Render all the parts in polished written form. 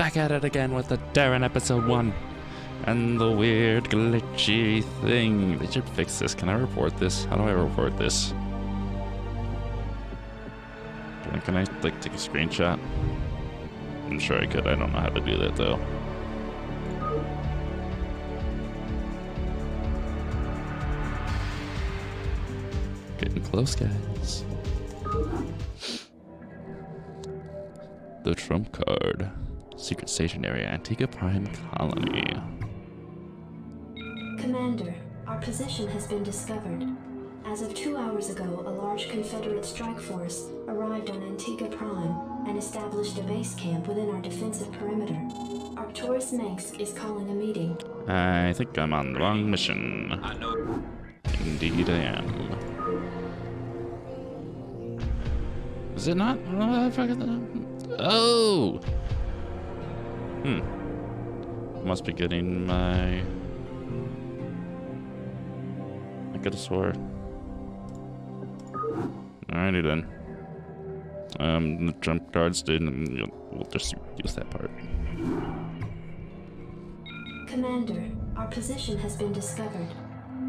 back at it again with the Darren episode 1. And the weird glitchy thing. They should fix this. Can I report this? How do I report this? Can I like take a screenshot? I'm sure I could. I don't know how to do that though. Getting close, guys. The trump card. Secret station area, Antigua Prime Colony. Commander, our position has been discovered. As of 2 hours ago, a large Confederate strike force arrived on Antigua Prime and established a base camp within our defensive perimeter. Arcturus Mengsk is calling a meeting. I think I'm on the wrong mission. I know. Indeed I am. Is it not? Oh! Must be getting my... I could have swore. Alrighty then. The trump cards did, and we'll just use that part. Commander, our position has been discovered.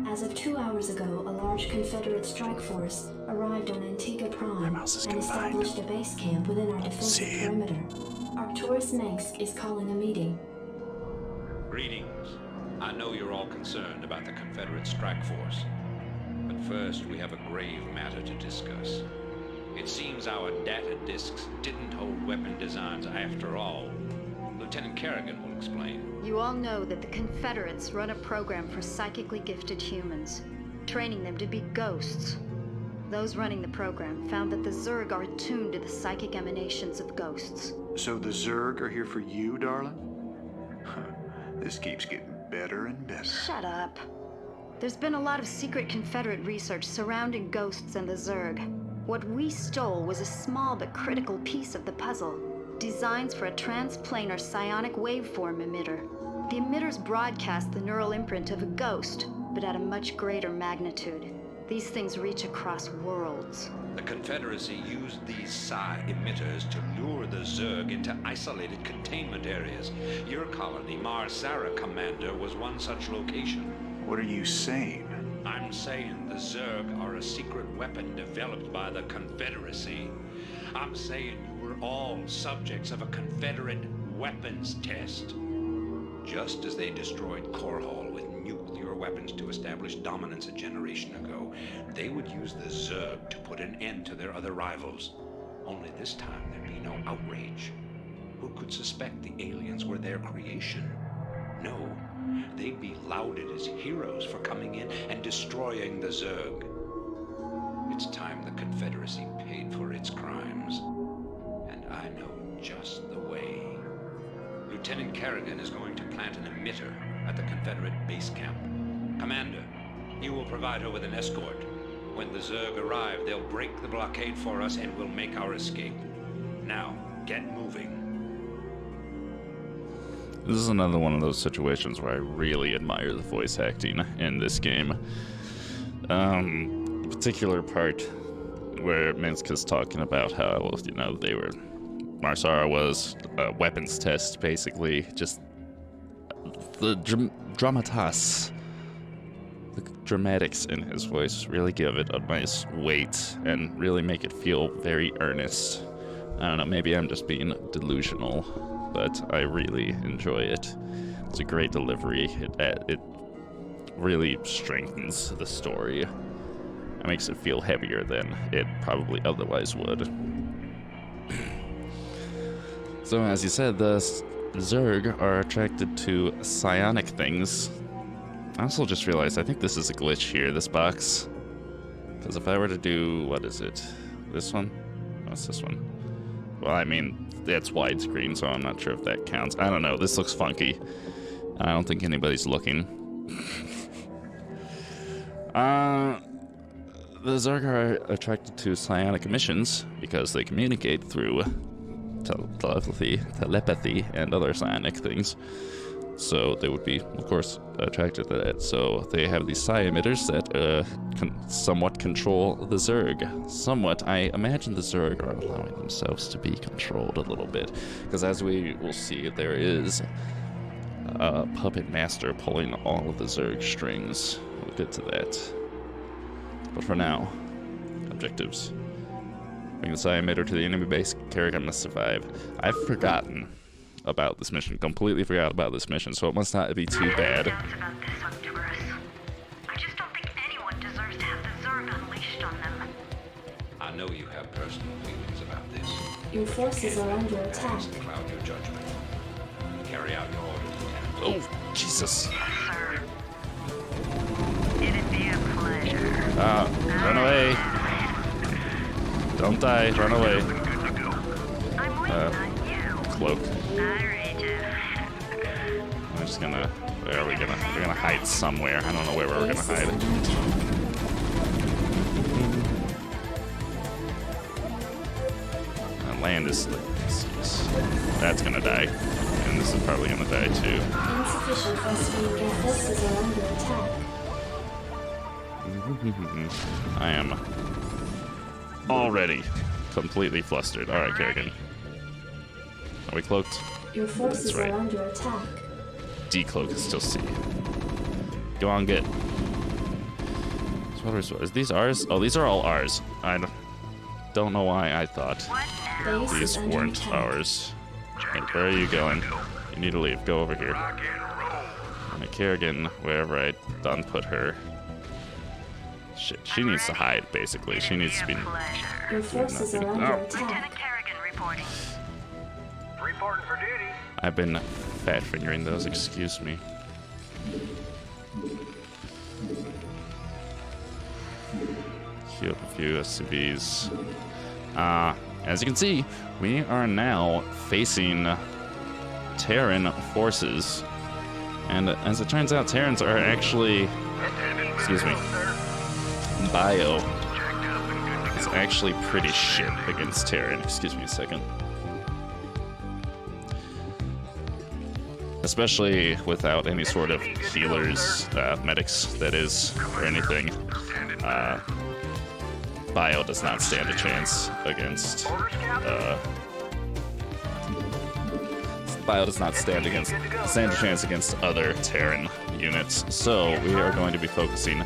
As of 2 hours ago, a large Confederate strike force arrived on Antigua Prime and established a base camp within our defensive perimeter. Arcturus Mengsk is calling a meeting. Greetings. I know you're all concerned about the Confederate strike force. But first, we have a grave matter to discuss. It seems our data disks didn't hold weapon designs after all. Lieutenant Kerrigan will explain. You all know that the Confederates run a program for psychically gifted humans, training them to be ghosts. Those running the program found that the Zerg are attuned to the psychic emanations of ghosts. So the Zerg are here for you, darling? This keeps getting better and better. Shut up. There's been a lot of secret Confederate research surrounding ghosts and the Zerg. What we stole was a small but critical piece of the puzzle. Designs for a transplanar psionic waveform emitter. The emitters broadcast the neural imprint of a ghost, but at a much greater magnitude. These things reach across worlds. The Confederacy used these psi emitters to lure the Zerg into isolated containment areas. Your colony, Mar Sara Commander, was one such location. What are you saying? I'm saying the Zerg are a secret weapon developed by the Confederacy. I'm saying you were all subjects of a Confederate weapons test. Just as they destroyed Korhal with nuclear weapons to establish dominance a generation ago, they would use the Zerg to put an end to their other rivals. Only this time there'd be no outrage. Who could suspect the aliens were their creation? No, they'd be lauded as heroes for coming in and destroying the Zerg. It's time the Confederacy paid for its crimes. And I know just the way. Lieutenant Kerrigan is going to plant an emitter at the Confederate base camp. Commander, you will provide her with an escort. When the Zerg arrive, they'll break the blockade for us and we'll make our escape. Now, get moving. This is another one of those situations where I really admire the voice acting in this game. Particular part where Mengsk is talking about how, you know, they were... Mar Sara was a weapons test, basically. Just the dramatas, the dramatics in his voice really give it a nice weight and really make it feel very earnest. I don't know, maybe I'm just being delusional, but I really enjoy it. It's a great delivery. It really strengthens the story. It makes it feel heavier than it probably otherwise would. So, as you said, the Zerg are attracted to psionic things. I also just realized, I think this is a glitch here, this box. Because if I were to do, what is it? This one? What's this one? Well, I mean, it's widescreen, so I'm not sure if that counts. I don't know, this looks funky. I don't think anybody's looking. The Zerg are attracted to psionic emissions because they communicate through telepathy, and other psionic things. so they would be, of course, attracted to that. So they have these psi emitters that somewhat control the Zerg. Somewhat. I imagine the Zerg are allowing themselves to be controlled a little bit, because as we will see, there is a puppet master pulling all of the Zerg strings. We'll get to that. But for now, objectives. Bring the psi emitter to the enemy base. Kerrigan must survive. I've forgotten about this mission. Completely forgot about this mission, so it must not be too bad. Doubts about this, Arcturus. I just don't think anyone deserves to have the Zerg unleashed on them. I know you have personal feelings about this. Your forces are under attack. Past cloud your judgment. Carry out your orders, Lieutenant. Oh, Jesus. Sir. It'd be a pleasure. Run away. Don't die, run away. I'm waiting on you. Cloak. I read you. I'm just gonna, where are we gonna, we're gonna hide somewhere. I don't know where we're gonna Base is hide. under attack. Land is, that's gonna die. And this is probably gonna die too. Insufficient phosphine gas. Forces are under attack. I am already completely flustered. Alright, Kerrigan. Are we cloaked? Your forces That's right. are under attack. Decloak is still C. Go on, get. So what is these ours? Oh, these are all ours. I don't know why I thought Base these is under weren't attack. ours. Hey, where are you going? You need to leave. Go over here. And Kerrigan, wherever I done put her. Shit, she needs to hide, basically. She needs to be... Your forces are nothing. under Oh. attack. Kerrigan reporting. Reporting for duty. I've been fat fingering those, excuse me. Queue up a few SCVs. As you can see, we are now facing Terran forces. And as it turns out, Terrans are actually, excuse me, Bio is actually pretty shit against Terran. Excuse me a second. Especially without any sort of healers, medics, that is, or anything. Bio does not stand a chance against, Bio does not stand a chance against other Terran units. So we are going to be focusing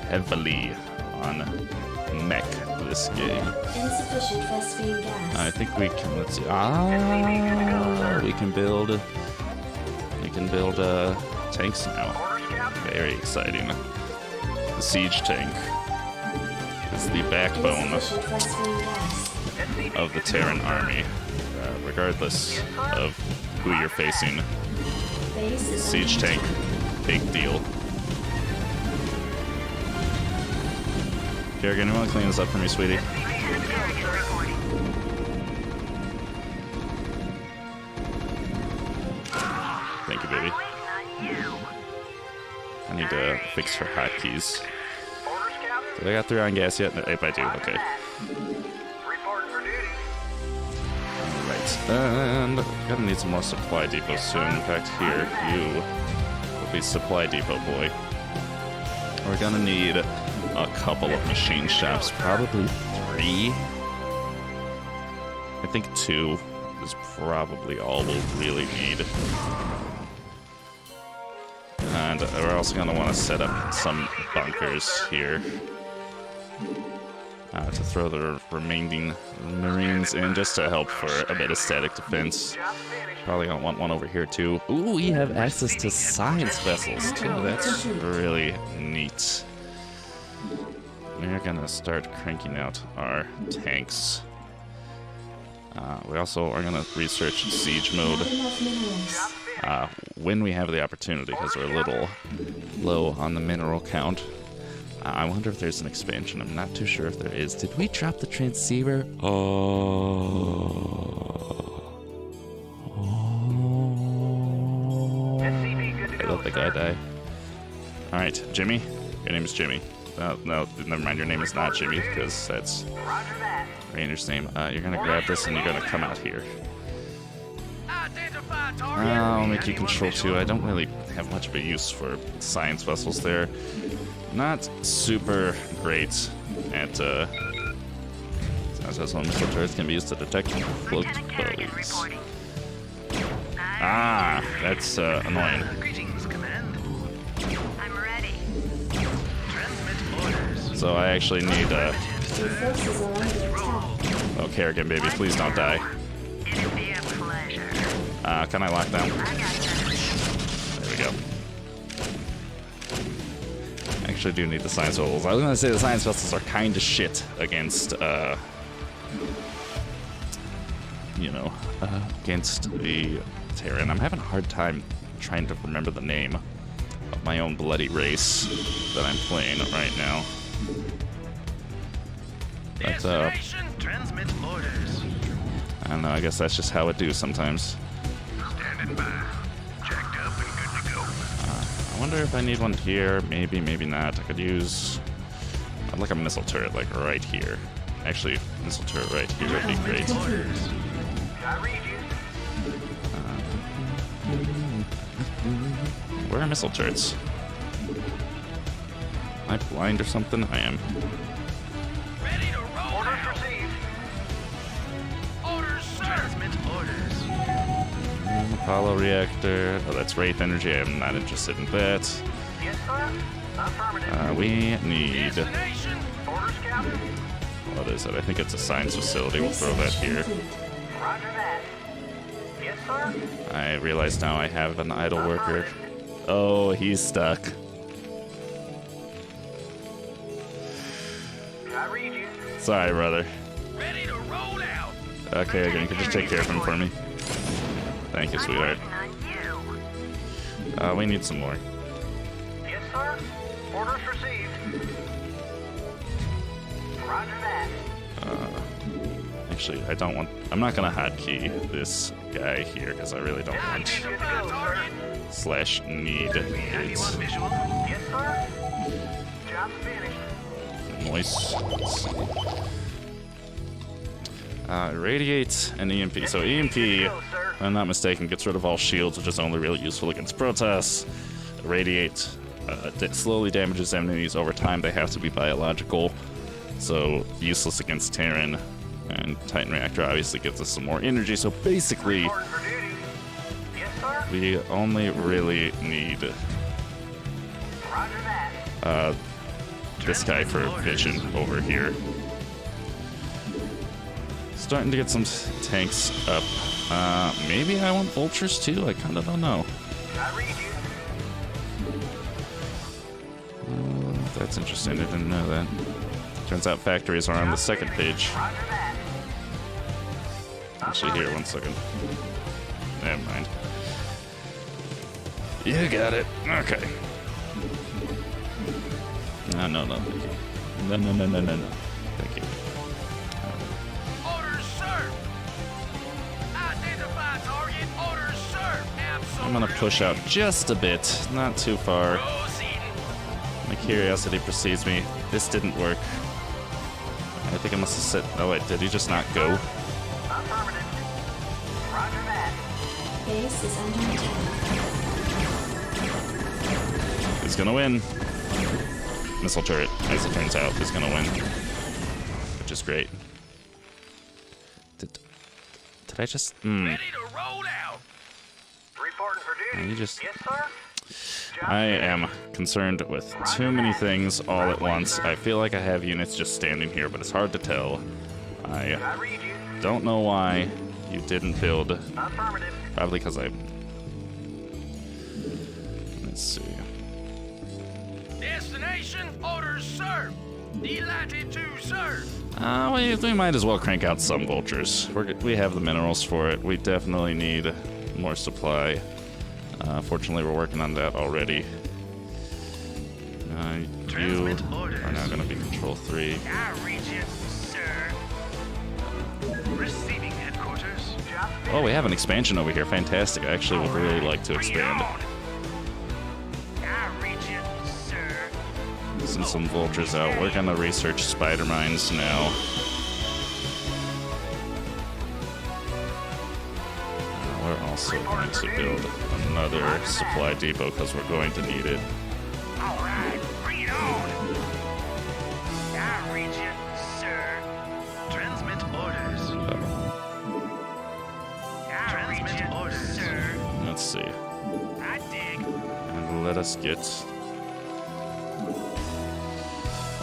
heavily on mech this game. Insufficient phosphine gas. I think we can, let's see, we can build tanks now. Very exciting. The siege tank is the backbone Insufficient phosphine gas. of the Terran army, regardless of who you're facing. Base is Siege under tank, attack. big deal. Kerrigan, you want to clean this up for me, sweetie? Thank you, baby. I need to fix her hotkeys. Did I got 3 on gas yet? If I do, okay. Reporting for duty. Alright, and gonna need some more supply depots soon. In fact, here, you will be supply depot boy. We're gonna need a couple of machine shops, probably 3. I think 2 is probably all we'll really need. And we're also gonna want to set up some bunkers here. To throw the remaining Marines in just to help for a bit of static defense. Probably gonna want one over here too. Ooh, we have access to science vessels too. That's really neat. We're gonna start cranking out our tanks. We also are gonna research siege mode Not enough minerals. when we have the opportunity, because we're a little low on the mineral count. I wonder if there's an expansion. I'm not too sure if there is. Did we drop the transceiver? I let the guy die. Alright, Jimmy. Your name is Jimmy. No, never mind. Your name is not Jimmy, because that's Ranger's name. You're gonna grab this and you're gonna come out here. Identify I'll make you control 2. I don't really have much of a use for science vessels there. Not super great at, Successful missile turrets can be used to detect cloaked foes. Ah, that's annoying. Greetings, Command. I'm ready. Transmit orders. So I actually need, Your forces are under attack. oh, Kerrigan, baby, please don't die. It'll be a pleasure. Can I lock down? I got that. There we go. Actually do need the science vessels. I was gonna say the science vessels are kind of shit against, against the Terran. I'm having a hard time trying to remember the name of my own bloody race that I'm playing right now. But, Transmit orders. I don't know, I guess that's just how it do sometimes. Standing by. Jacked up and good to go. I wonder if I need one here. Maybe, maybe not. I could use... I'd like a missile turret, like, right here. Actually, missile turret right here would be great. I read you. Where are missile turrets? Am I blind or something? I am. Ready to roll. Orders received. Orders, sir. Transmit orders. Apollo reactor. Oh, that's Wraith energy. I'm not interested in that. Yes, sir. Affirmative. We need... Destination. Orders, Captain. What is it? I think it's a science facility. We'll throw that Research here. complete. Roger that. Yes, sir. I realize now I have an idle worker. Oh, he's stuck. I read you. Sorry, brother. Ready to roll out. Okay, again, you can just take care of him for me. Thank you, sweetheart. We need some more. Yes, sir. Orders received. Roger that. Actually, I don't want... I'm not gonna hotkey this guy here, because I really don't want Good to go, sir. slash need it. Visual. Yes, sir. Job finished. Noise. Let's see. Radiate and EMP. So EMP, if I'm not mistaken, gets rid of all shields, which is only really useful against Protoss. Radiate slowly damages enemies over time. They have to be biological, so useless against Terran. And Titan Reactor obviously gives us some more energy. So basically, Reporting for duty. Yes, sir. we only really need Roger that. this guy for vision over here. Starting to get some tanks up. Maybe I want vultures too? I kind of don't know. I read you. That's interesting. I didn't know that. Turns out factories are on the second page. Roger that. Actually, here, one second. Never mind. You got it. Okay. No, thank you. No. Thank you. Orders, sir. Identify target. Orders, sir. Absolutely. I'm gonna push out just a bit, not too far. Proceeding. My curiosity precedes me. This didn't work. I think I must have said... Oh wait, did he just not go? Affirmative. Roger that. Base is under attack. He's gonna win. Missile turret, as it turns out, is gonna win. Which is great. Did I just... Ready to roll out. Reporting for duty. You just... Yes, sir. I am concerned with too many things all at once. I feel like I have units just standing here, but it's hard to tell. I I read you. don't know why you didn't build. Affirmative. Probably because I... Let's see. Destination. Orders, sir. Delighted to serve. We might as well crank out some vultures. We have the minerals for it. We definitely need more supply. Fortunately, we're working on that already. You are now going to be Control 3. I read you, sir. Receiving headquarters. Oh, we have an expansion over here. Fantastic. I actually would really like to expand. I read you, sir. Send some vultures out. We're going to research spider mines now. We're all also going to build another supply depot because we're going to need it. All right, bring it on. I read you, sir. Transmit orders. Transmit orders, sir. Let's see. I dig. And let us get.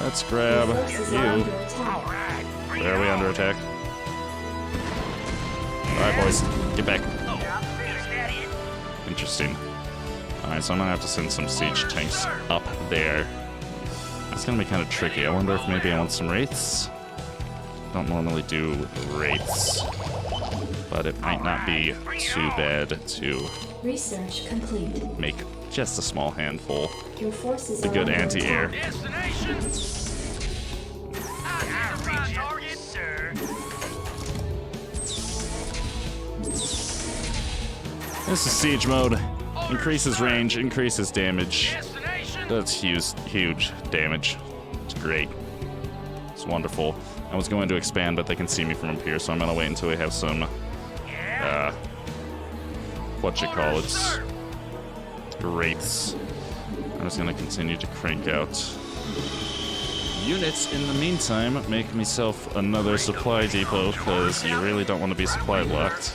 Let's grab Your forces are you. under All attack. right, bring Where it are we on. under attack? Alright, boys, get back. Oh, is that it? Interesting. Alright, so I'm gonna have to send some siege tanks up there. That's gonna be kind of tricky. I wonder if maybe I want some wraiths. Don't normally do wraiths, but it might not be too bad to Research complete. make just a small handful. Your forces The are good under anti-air. attack. Destination. I read you, target, sir. This is siege mode. Increases range, increases damage. Destination. That's huge damage. It's great. It's wonderful. I was going to expand, but they can see me from up here, so I'm gonna wait until we have some, what you call it, wraiths. I'm just gonna continue to crank out units. In the meantime, make myself another supply depot, because you really don't want to be supply blocked.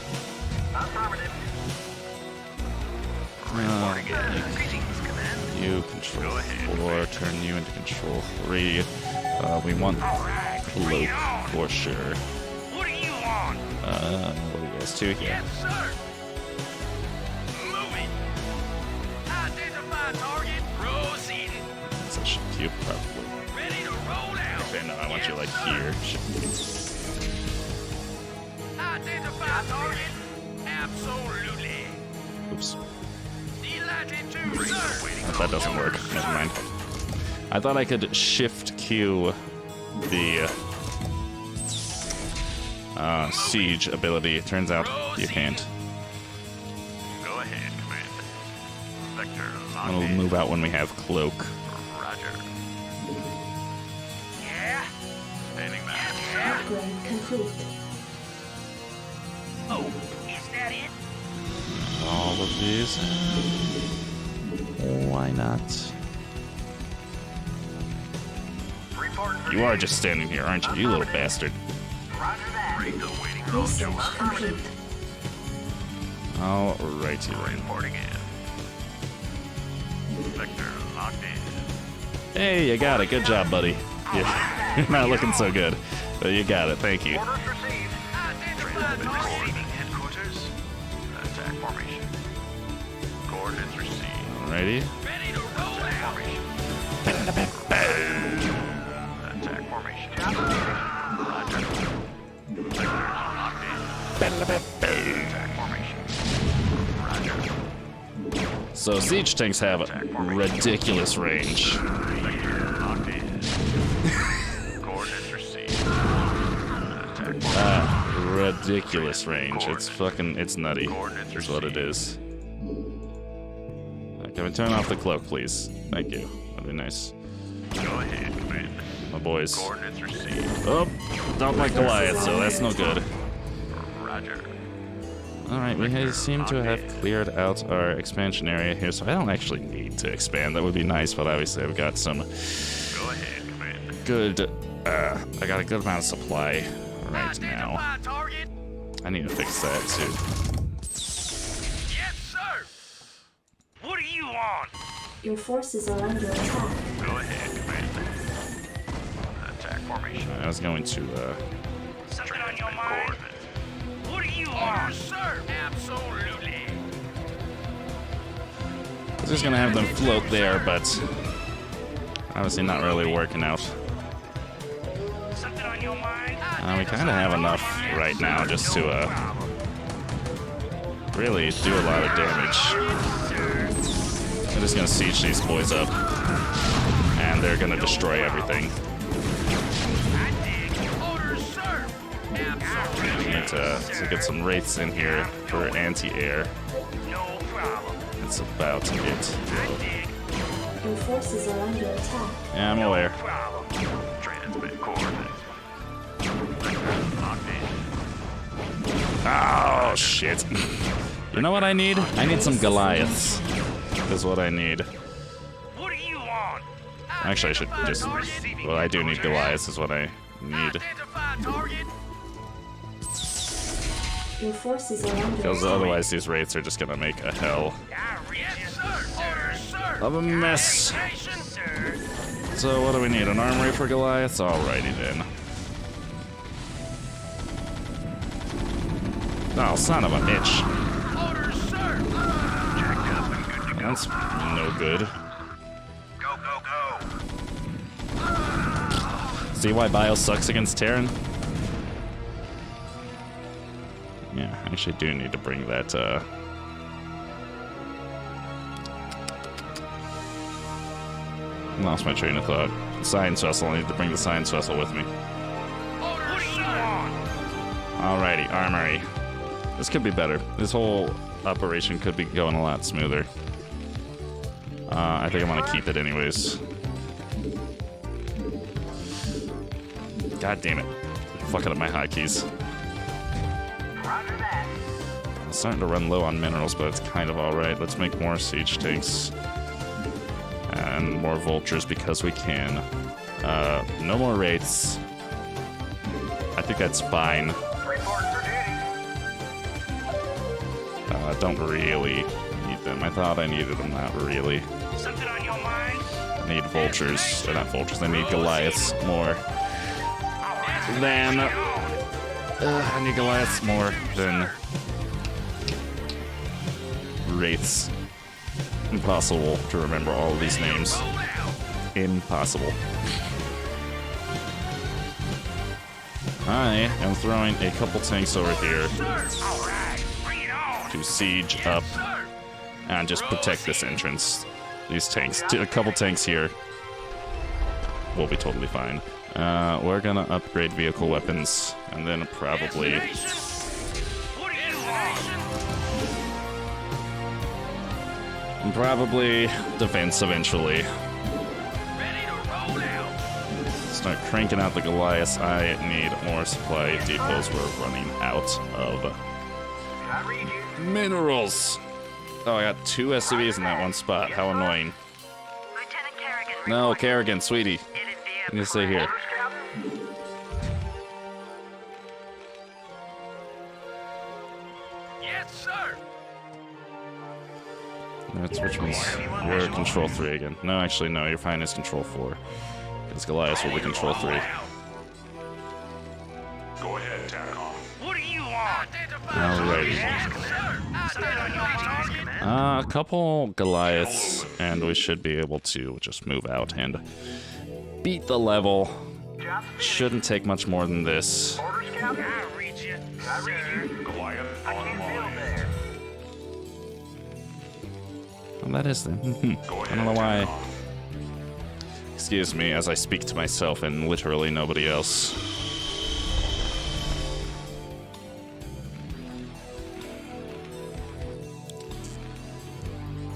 You control 4, turn you into control 3. We want cloak for sure. What do you want? What do you guys do here? Yes, sir. Moving. Identify target. Proceeding. So I should you probably. Ready to roll out. Okay, no, I want you like Yes, here. Identify target. Absolutely. Oops. Delatitude, sir. That doesn't work. Never mind. I thought I could shift Q the siege ability. It turns out you can't. Go ahead, Commander. Vector We'll move out when we have cloak. Roger. Yeah. Standing by. Upgrade complete. Oh, is that it? All of these. Why not? You are just standing here, aren't you, you little bastard? Research complete. Alrighty then. Reporting in. Vector locked in. Hey, you got it. Good job, buddy. You're not looking so good, but you got it. Thank you. Orders received. Identify target. Headquarters. Attack formation. Coordinates received. Alrighty. Ready to roll out. Attack formation. Roger. Vector locked in. Attack formation. Roger. So siege tanks have ridiculous range. Vector locked in. Coordinates received. Attack Ridiculous range. It's nutty. Is what it is. Can we turn off the cloak, please? Thank you. That'd be nice. Go ahead, Commander. My boys. Coordinates received. Oh, don't like Goliath, so that's no good. Roger. Alright, we seem to have cleared out our expansion area here, so I don't actually need to expand. That would be nice, but obviously I've got some Go ahead, Commander. good, I got a good amount of supply right now. Identify target. I need to fix that too. Yes, sir. What do you want? Your forces are under attack. Go ahead, Commander. Attack formation. I was going to, Something on your mind? What do you want? Sir. Absolutely. I was just gonna have them float there, but obviously not really working out. Something on your mind? We kind of have enough right now just to, really do a lot of damage. I'm just gonna siege these boys up, and they're gonna destroy everything. I dig. Orders, sir. Absolutely. Need to get some wraiths in here for anti-air. No problem. That's about it. I dig. Your forces are under attack. Yeah, I'm aware. Problem. Transmit coordinates. Locked in. Oh shit! You know what I need? I need some Goliaths. Is what I need. What do you want? Actually, I should just... Well, I do need Goliaths is what I need. Identify target. Your forces are under Because attack. otherwise these raids are just gonna make a hell Yes, sir. Orders, sir. of a mess. Nation, sir. So what do we need? An armory for Goliaths? Alrighty then. Oh, son of a bitch. Orders, sir. Jacked up and good to go. That's no good. Go, go, go. See why Bio sucks against Terran? Yeah, I actually do need to bring that, Lost my train of thought. Science vessel. I need to bring the science vessel with me. Orders, sir. Alrighty, armory. This could be better. This whole operation could be going a lot smoother. I think I'm gonna keep it anyways. God damn it. Fucking up my hotkeys. Roger that. I'm starting to run low on minerals, but it's kind of alright. Let's make more siege tanks. And more vultures because we can. No more wraiths. I think that's fine. Report for duty. Don't really need them. I thought I needed them, not really. Something on your mind? I need vultures. Or not vultures, I need Goliaths more than... I need Goliaths more than... wraiths. Impossible to remember all of these names. Impossible. I am throwing a couple tanks over here All right. Bring it on. to siege up and just protect this entrance. These tanks, a couple tanks here will be totally fine. We're gonna upgrade vehicle weapons and then probably What do you want? defense eventually. Ready to roll out. Start cranking out the Goliaths. I need more supply depots. We're running out of I read you. minerals. Oh, I got 2 SCVs in that one spot. How annoying. Lieutenant Kerrigan. No, Kerrigan, sweetie. I'm gonna stay here. Yes, sir. That's which means you're control 3 again. No, actually, no. You're fine as control 4. Because Goliath will be control 3. Go ahead, TACOM. What do you want? Alrighty. Something on your mind? A couple Goliaths, and we should be able to just move out and beat the level. Shouldn't take much more than this. Orders, Captain. I read you. I read you. Goliath I can't build there. Well, that is them. I don't know why. Excuse me as I speak to myself and literally nobody else.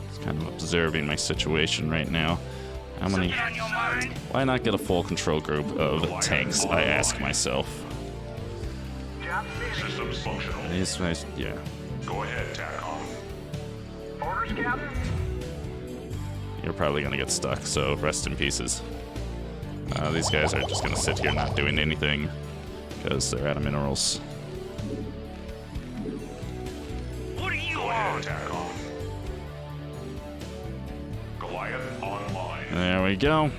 Just kind of observing my situation right now. How many? On your mind? Why not get a full control group of tanks? I ask myself. Systems functional. These guys, yeah. Go ahead, TACOM. Orders, Captain. You're probably gonna get stuck, so rest in pieces. These guys are just gonna sit here not doing anything because they're out of minerals. What do you Go ahead, want? TACOM. Goliath online. There we go.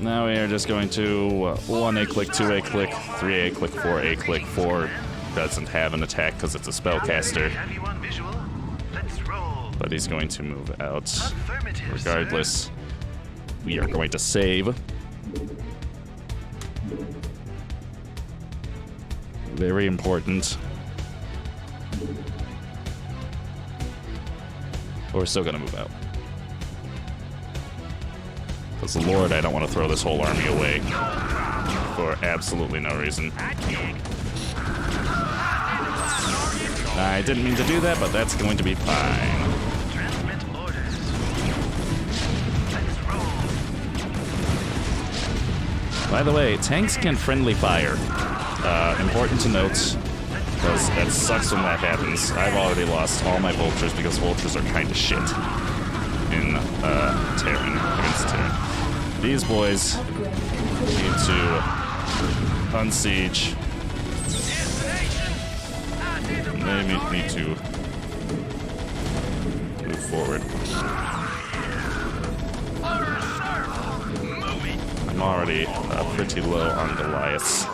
Now we are just going to 1A click, 2A click, 3A click, 4A click. 4 doesn't have an attack because it's a spellcaster, Have you on visual? Let's roll. but he's going to move out. Affirmative, Regardless, we are going to save. Very important. But we're still gonna move out. Because the Lord, I don't want to throw this whole army away for absolutely no reason. I didn't mean to do that, but that's going to be fine. Transmit orders. Let's roll. By the way, tanks can friendly fire. Important to note, because that sucks when that happens. I've already lost all my vultures because vultures are kind of shit in Terran, against Terran. These boys need to unsiege. They need to move forward. I'm already pretty low on Goliaths.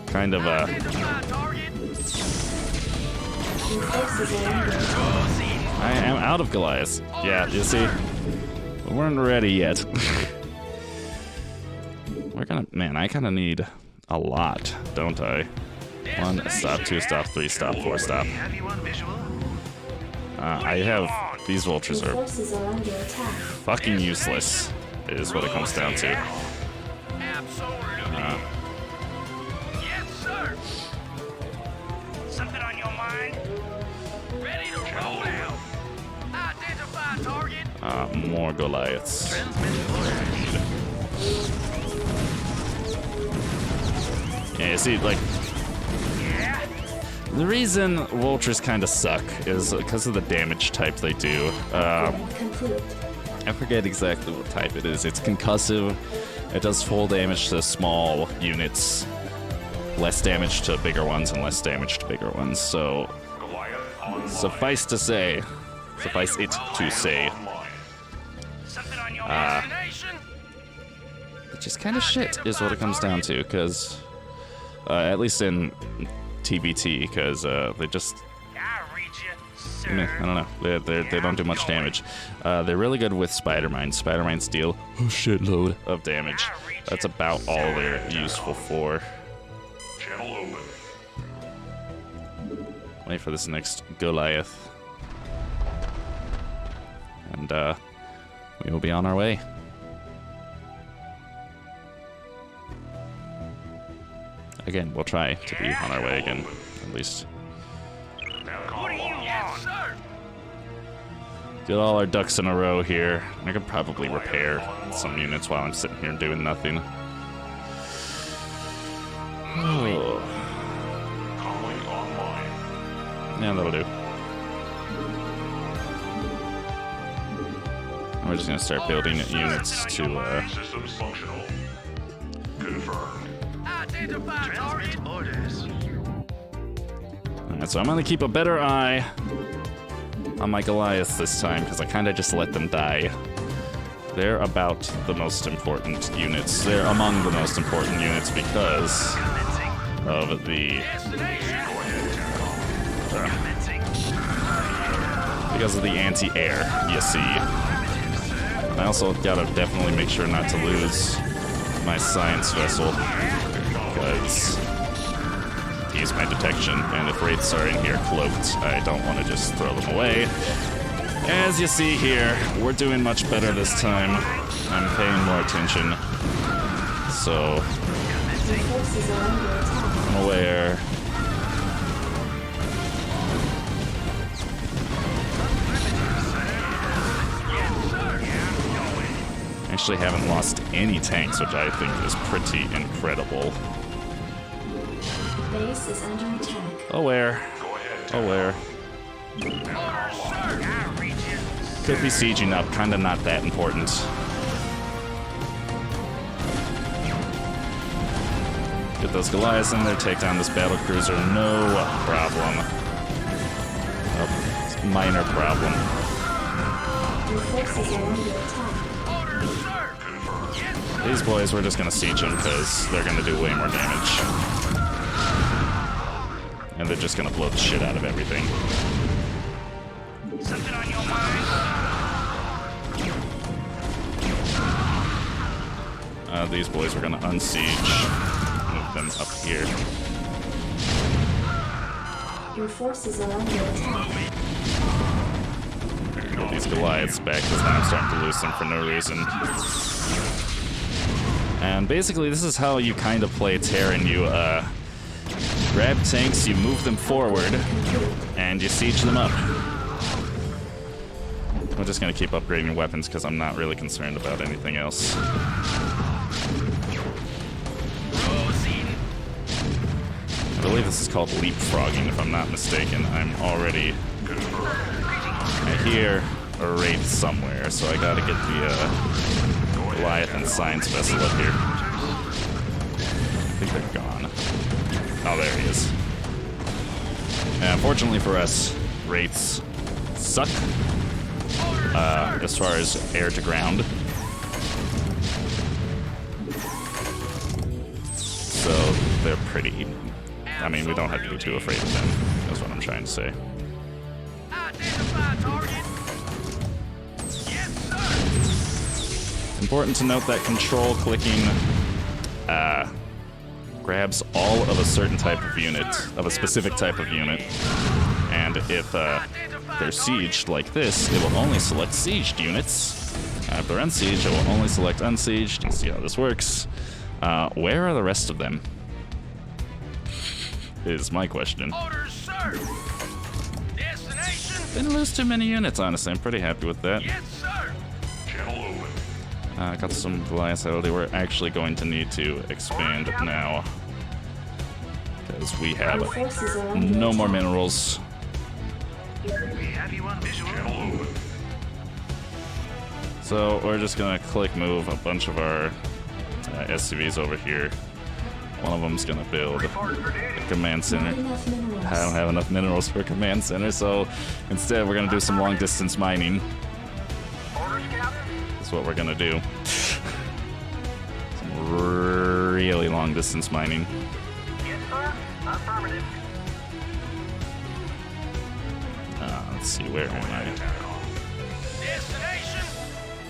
Kind of Your forces are under attack. I am out of Goliaths. Yeah, you see, we weren't ready yet. Man, I kind of need a lot, don't I? 1 stop, 2 stop, 3 stop, 4 stop. Have you on visual? I have these vultures Your are forces are under attack. fucking useless, is what it comes down to. Absolutely. Yes, sir. Something on your mind? Ready to roll out. Identify target. More Goliaths. Transmit orders. Yeah, you see, like, Yeah. the reason vultures kind of suck is because of the damage type they do. Upgrade complete. I forget exactly what type it is. It's concussive. It does full damage to small units, less damage to bigger ones, and less damage to bigger ones. So, suffice it to say, Something on your imagination? it's just kind of shit is what it comes down to. Because, at least in TBT, because they just, I read you, I mean, I sir. don't know, they don't do much damage. They're really good with spider mines. Spider mines deal a shitload of damage. That's about all they're useful for. Channel open. Wait for this next Goliath. And we will be on our way. Again, we'll try to be on our way again, at least. What do you want? Sir. Get all our ducks in a row here. I could probably repair some units while I'm sitting here doing nothing. Oh. Yeah, that'll do. We're just gonna start building units to, Systems functional. Confirmed. Identify target. Orders. Alright, so I'm gonna keep a better eye on my Goliaths this time, because I kinda just let them die. They're about the most important units. They're among the most important units because of the anti-air, you see. I also gotta definitely make sure not to lose my science vessel, because he's my detection, and if wraiths are in here cloaked, I don't want to just throw them away. As you see here, we're doing much better this time. I'm paying more attention, so Your forces are under attack. I'm aware. Actually haven't lost any tanks, which I think is pretty incredible. Base is under attack. Aware. Aware. Could be sieging up, kinda not that important. Get those Goliaths in there, take down this battle cruiser, no problem. A minor problem. Your forces are under attack. These boys, we're just gonna siege them because they're gonna do way more damage. And they're just gonna blow the shit out of everything. Something on your mind? These boys we're gonna unsiege. Move them up here. Your forces are under attack. Get these Goliaths back because now I'm starting to lose them for no reason. And basically, this is how you kind of play Terran. You grab tanks, you move them forward, and you siege them up. I'm just gonna keep upgrading weapons because I'm not really concerned about anything else. I believe this is called leapfrogging, if I'm not mistaken. I'm already... I hear a wraith somewhere, so I gotta get the Leviathan science vessel up here. I think they're gone. Oh, there he is. And unfortunately for us, wraiths suck as far as air to ground. So they're pretty... I mean, we don't have to be too afraid of them, that's what I'm trying to say. Identify target. Yes, sir. Important to note that control clicking grabs all of a certain type of unit, of a specific type of unit. And if they're sieged like this, it will only select sieged units. If they're unsieged, it will only select unsieged. You see how this works. Where are the rest of them? Is my question. Orders, sir. Destination. Didn't lose too many units, honestly. I'm pretty happy with that. Yes, sir. Channel open. Got some velocity. We're actually going to need to expand now. Because we have Our forces are under no more attack. minerals. We have you on visual. Channel open. So we're just gonna click move a bunch of our SCVs over here. One of them's gonna build a command Not center. enough minerals. I don't have enough minerals for a command center, so instead we're gonna do some long distance mining. Orders, Captain. That's what we're gonna do. Some really long distance mining. Yes, sir. Affirmative. Let's see, where am Destination.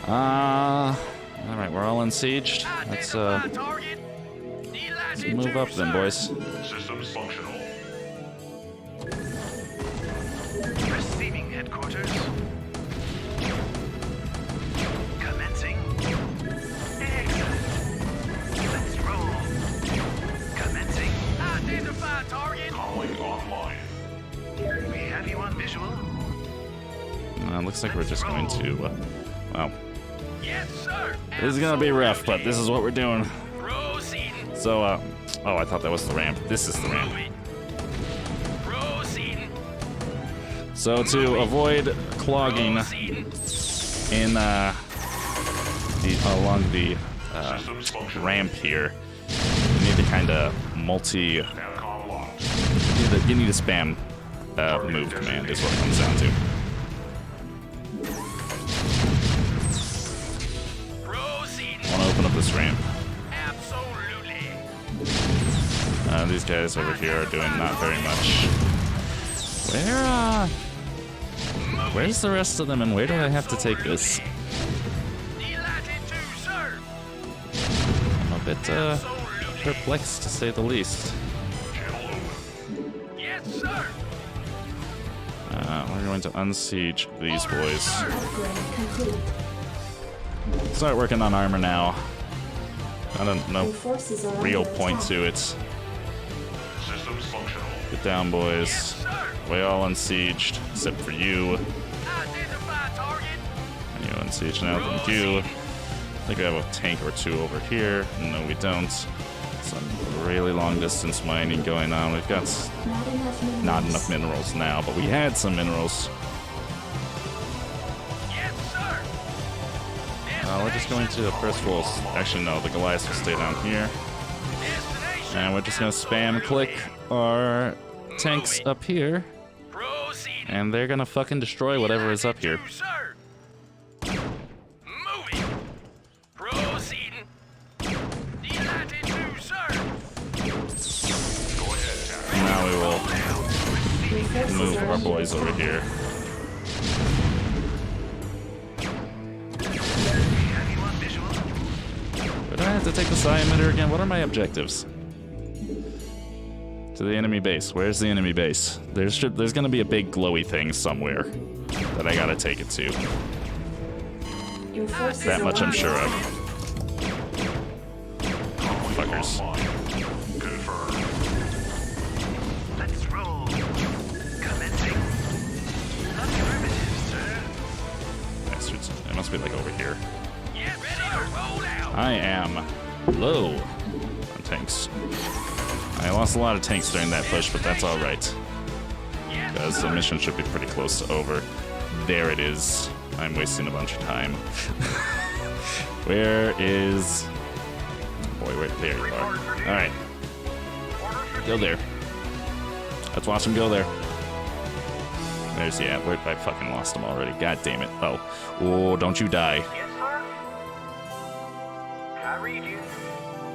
I? Alright, we're all unsieged. Let's Identify target. move up then, boys. Systems functional. Receiving headquarters. Commencing. Excellent. Let's roll. Commencing. Identify target. Calling online. We have you on visual. Looks like we're just going to, wow. Yes, sir. This is gonna be rough, but this is what we're doing. Proceeding. So, oh, I thought that was the ramp. This is the ramp. Moving. Proceeding. So to avoid clogging Proceeding. in, along the, Systems functional. ramp here, you need to kind of Capcom locked. you need to spam, move command is what it comes down to. Proceeding. I want to open up this ramp. Absolutely. These guys over here are doing not very much. Where's the rest of them, and where do I have to take this? Delighted to, sir. I'm a bit, perplexed to say the least. Channel open. Yes, sir. We're going to unsiege these boys. Upgrade complete. Start working on armor now. I don't know Your forces are real under point attack. to it. Systems functional. Get down, boys. Yes, sir. We all unsieged, except for you. Identify target. And you unsieged now, thank you. I think we have a tank or two over here. No, we don't. Some really long distance mining going on. We've got Not enough minerals. not enough minerals now, but we had some minerals. Yes, sir. We're just going to, first we'll, actually no, the Goliath will stay down here. Destination. And we're just gonna spam click our tanks up here. Proceeding. And they're gonna fucking destroy whatever is up here. Delighted to, sir. Moving. Proceeding. Delighted to, sir. Go ahead, Capcom. And now we will Your forces move are our under boys over attack. here. We have you on visual. But do I have to take the psi emitter again? What are my objectives? To the enemy base. Where's the enemy base? There's gonna be a big glowy thing somewhere that I gotta take it to. Your forces That are much I'm under sure of. attack. Fuckers. Online. Confirmed. Let's roll. Commencing. Affirmative, sir. Bastards. It must be like over here. Get ready to roll out. I am low on tanks. I lost a lot of tanks during that push, but that's alright. Because the mission should be pretty close to over. There it is. I'm wasting a bunch of time. Where is... Oh boy, wait, there you are. Alright. Go there. Let's watch him go there. There's the wait, I fucking lost him already. God damn it. Oh. Oh, don't you die. Yes, sir. I read you.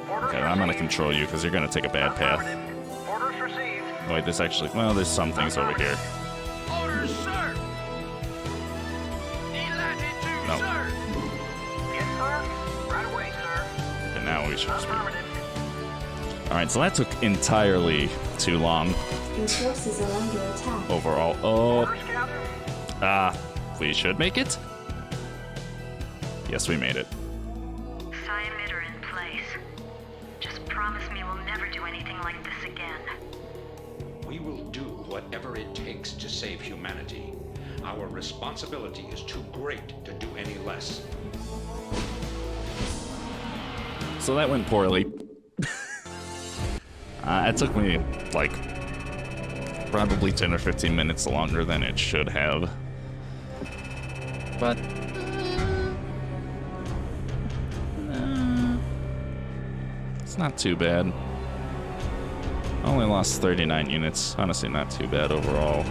Orders Okay, I'm gonna control you because you're gonna take a bad path. affirmative. Orders received. Wait, there's actually... Well, there's some things over here. Orders, sir. Latitude, No. sir. Yes, sir. Right away, sir. And now we should just be... Affirmative. Alright, so that took entirely too long Your forces are under attack. overall. Oh, Orders, Captain. we should make it? Yes, we made it. Psi emitter in place. Just promise me we'll never do anything like this again. We will do whatever it takes to save humanity. Our responsibility is too great to do any less. So that went poorly. It took me, like, probably 10 or 15 minutes longer than it should have. But... it's not too bad. I only lost 39 units. Honestly, not too bad overall.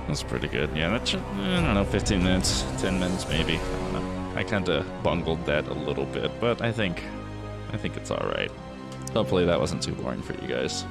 That's pretty good. Yeah, that should, I don't know, 15 minutes, 10 minutes maybe. I don't know. I kind of bungled that a little bit, but I think it's all right. Hopefully that wasn't too boring for you guys.